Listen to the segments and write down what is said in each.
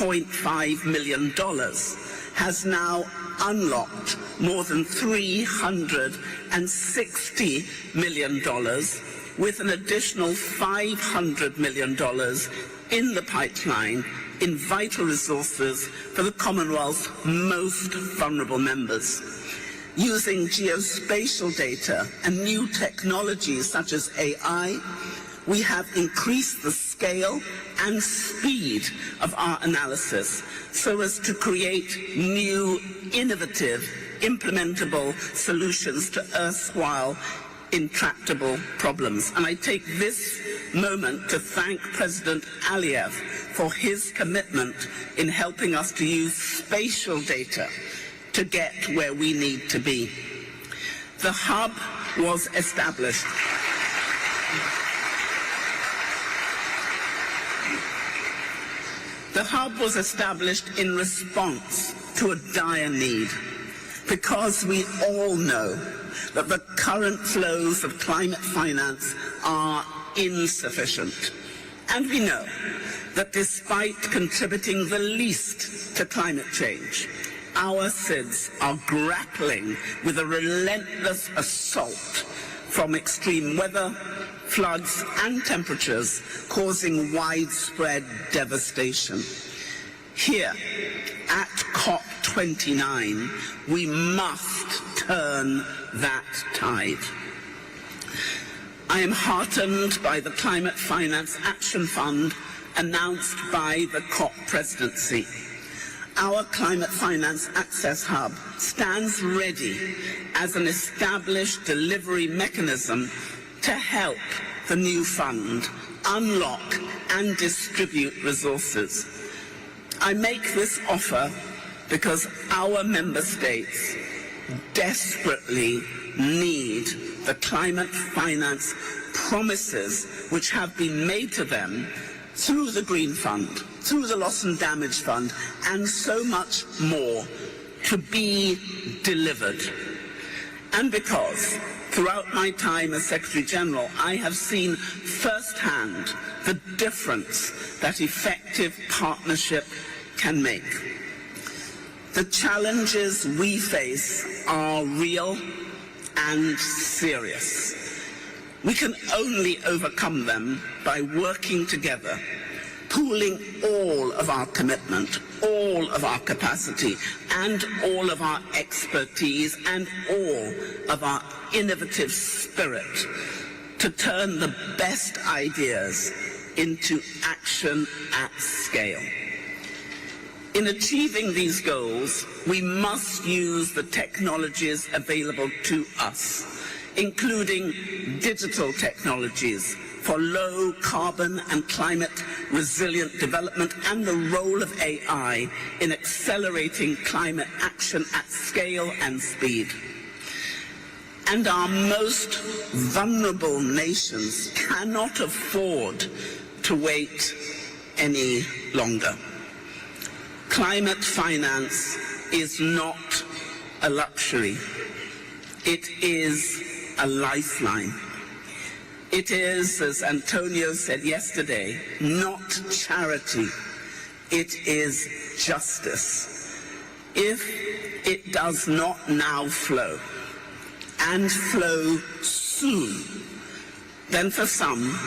$2.5 million has now unlocked more than $360 million, with an additional $500 million in the pipeline in vital resources for the Commonwealth's most vulnerable members. Using geospatial data and new technologies such as AI, we have increased the scale and speed of our analysis so as to create new, innovative, implementable solutions to erstwhile intractable problems. And I take this moment to thank President Aliyev for his commitment in helping us to use spatial data to get where we need to be. The hub was established. The hub was established in response to a dire need, because we all know that the current flows of climate finance are insufficient. And we know that despite contributing the least to climate change, our SIDS are grappling with a relentless assault from extreme weather, floods and temperatures causing widespread devastation. Here at COP29, we must turn that tide. I am heartened by the Climate Finance Action Fund announced by the COP presidency. Our Climate Finance Access Hub stands ready as an established delivery mechanism to help the new fund unlock and distribute resources. I make this offer because our member states desperately need the climate finance promises which have been made to them through the Green Fund, through the Loss and Damage Fund, and so much more to be delivered. And because throughout my time as Secretary General, I have seen firsthand the difference that effective partnership can make. The challenges we face are real and serious. We can only overcome them by working together, pooling all of our commitment, all of our capacity, and all of our expertise, and all of our innovative spirit to turn the best ideas into action at scale. In achieving these goals, we must use the technologies available to us, including digital technologies for low carbon and climate resilient development, and the role of AI in accelerating climate action at scale and speed. And our most vulnerable nations cannot afford to wait any longer. Climate finance is not a luxury. It is a lifeline. It is, as Antonio said yesterday, not charity. It is justice. If it does not now flow, and flow soon, then for some,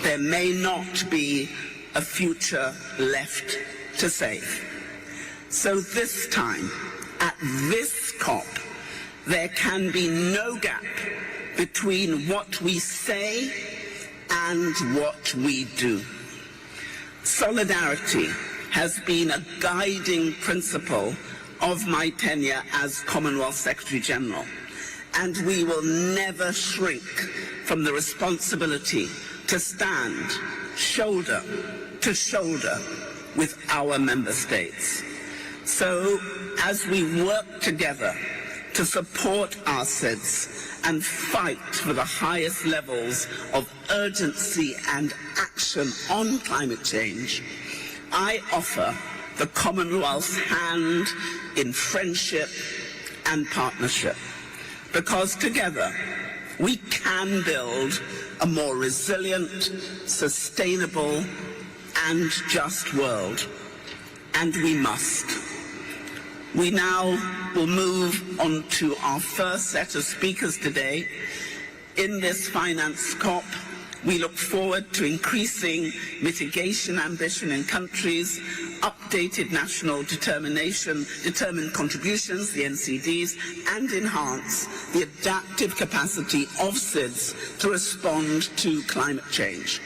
there may not be a future left to save. So this time, at this COP, there can be no gap between what we say and what we do. Solidarity has been a guiding principle of my tenure as Commonwealth Secretary General, and we will never shrink from the responsibility to stand shoulder to shoulder with our member states. So, as we work together to support our SIDS and fight for the highest levels of urgency and action on climate change, I offer the Commonwealth's hand in friendship and partnership, because together we can build a more resilient, sustainable and just world. and we must. We now will move on to our first set of speakers today. In this finance COP, we look forward to increasing mitigation ambition in countries, updated national determined contributions, the NCDs, and enhance the adaptive capacity of SIDS to respond to climate change.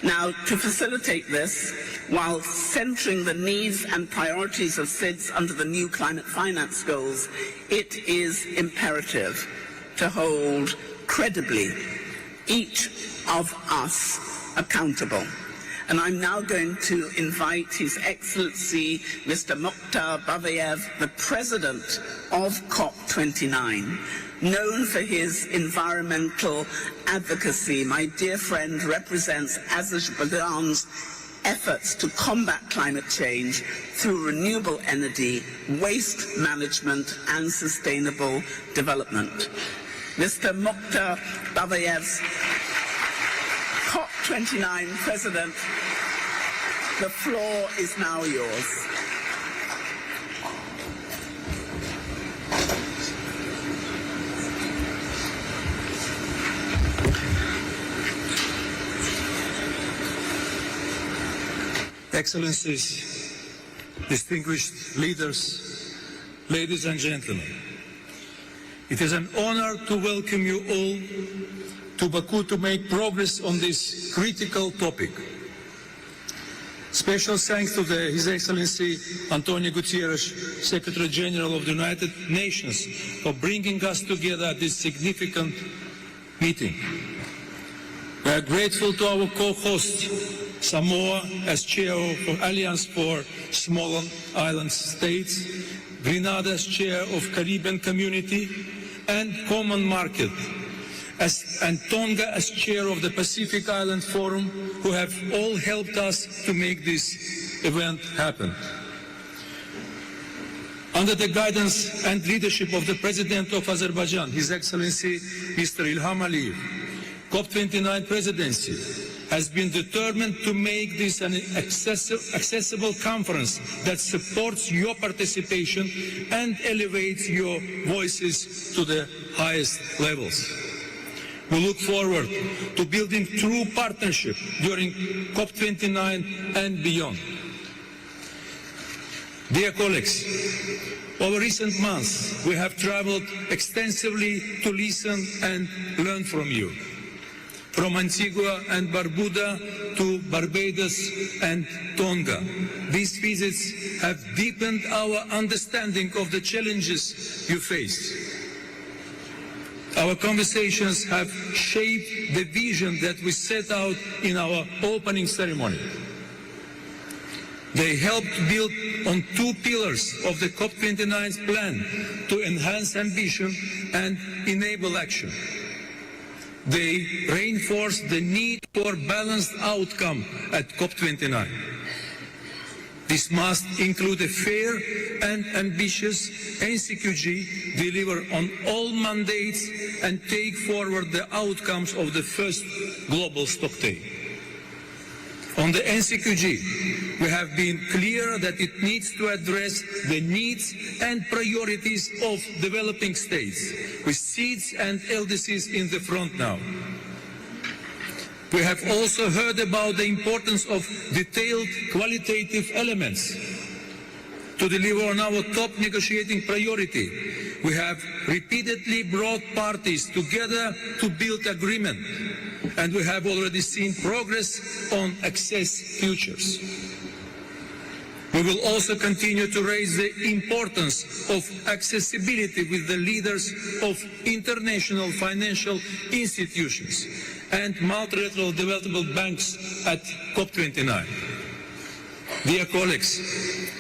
Now, to facilitate this, while centering the needs and priorities of SIDS under the new climate finance goals, it is imperative to hold credibly each of us accountable. And I'm now going to invite His Excellency Mr. Mukhtar Babayev, the President of COP29. Known for his environmental advocacy, my dear friend represents Azerbaijan's efforts to combat climate change through renewable energy, waste management, and sustainable development. Mr. Mukhtar Babayev's COP29 President, the floor is now yours. Excellencies, distinguished leaders, ladies and gentlemen, it is an honor to welcome you all to Baku to make progress on this critical topic. Special thanks to His Excellency Antonio Guterres, Secretary General of the United Nations, for bringing us together at this significant meeting. We are grateful to our co-host, Samoa, as chair of Alliance for Small Island States, Grenada as chair of Caribbean Community and Common Market, and Tonga as chair of the Pacific Island Forum, who have all helped us to make this event happen. Under the guidance and leadership of the President of Azerbaijan, His Excellency Mr. Ilham Aliyev, COP29 presidency has been determined to make this an accessible conference that supports your participation and elevates your voices to the highest levels. We look forward to building true partnership during COP29 and beyond. Dear colleagues, over recent months we have traveled extensively to listen and learn from you. From Antigua and Barbuda to Barbados and Tonga, these visits have deepened our understanding of the challenges you face. Our conversations have shaped the vision that we set out in our opening ceremony. They helped build on two pillars of the COP29's plan to enhance ambition and enable action. They reinforce the need for balanced outcome at COP29. This must include a fair and ambitious NCQG, deliver on all mandates and take forward the outcomes of the first global stocktake. On the NCQG, we have been clear that it needs to address the needs and priorities of developing states, with SEEDs and LDCs in the front now. We have also heard about the importance of detailed qualitative elements. To deliver on our top negotiating priority, we have repeatedly brought parties together to build agreement, and we have already seen progress on access futures. We will also continue to raise the importance of accessibility with the leaders of international financial institutions and multilateral development banks at COP29. Dear colleagues,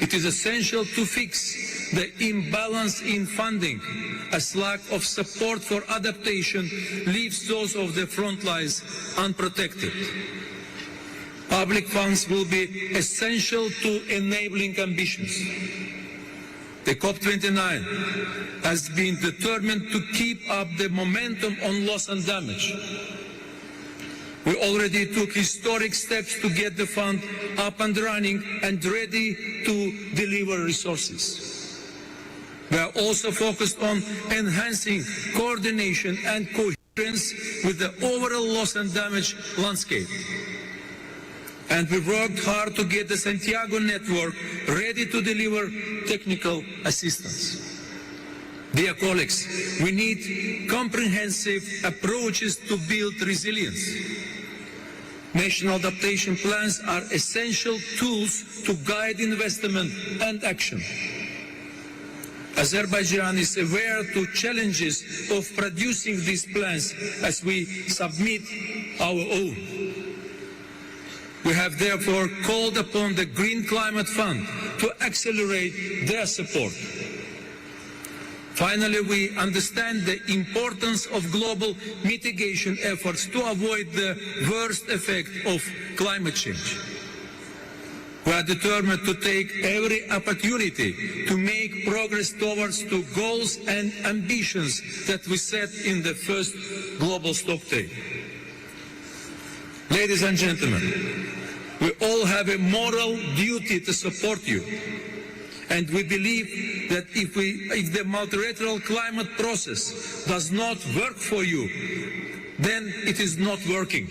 it is essential to fix the imbalance in funding, as lack of support for adaptation leaves those of the front lines unprotected. Public funds will be essential to enabling ambitions. The COP29 has been determined to keep up the momentum on loss and damage. We already took historic steps to get the fund up and running and ready to deliver resources. We are also focused on enhancing coordination and coherence with the overall loss and damage landscape. And we worked hard to get the Santiago network ready to deliver technical assistance. Dear colleagues, we need comprehensive approaches to build resilience. National adaptation plans are essential tools to guide investment and action. Azerbaijan is aware to challenges of producing these plans as we submit our own. We have therefore called upon the Green Climate Fund to accelerate their support. Finally, we understand the importance of global mitigation efforts to avoid the worst effect of climate change. We are determined to take every opportunity to make progress towards the goals and ambitions that we set in the first Global Stocktake. Ladies and gentlemen, we all have a moral duty to support you. And we believe that if the multilateral climate process does not work for you, then it is not working.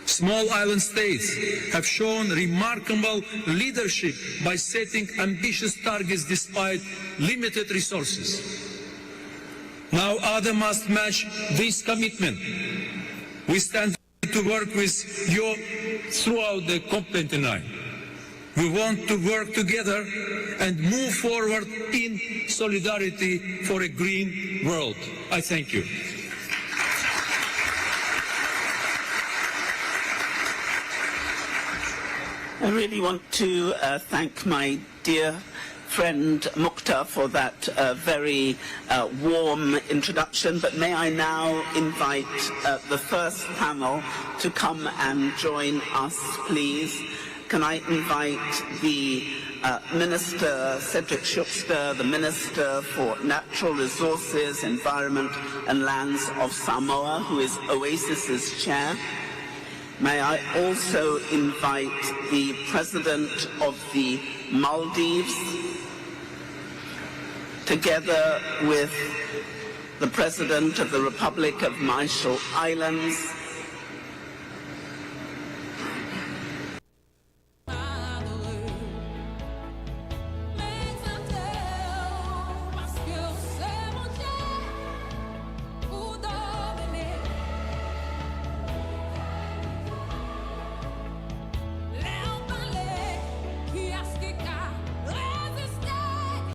Small island states have shown remarkable leadership by setting ambitious targets despite limited resources. Now others must match this commitment. We stand to work with you throughout the COP29. We want to work together and move forward in solidarity for a green world. I thank you. I really want to thank my dear friend Mukhtar for that very warm introduction, but may I now invite the first panel to come and join us, please. Can I invite the Minister Cedric Schuster, the Minister for Natural Resources, Environment and Lands of Samoa, who is OASIS's chair. May I also invite the President of the Maldives, together with the President of the Republic of Marshall Islands,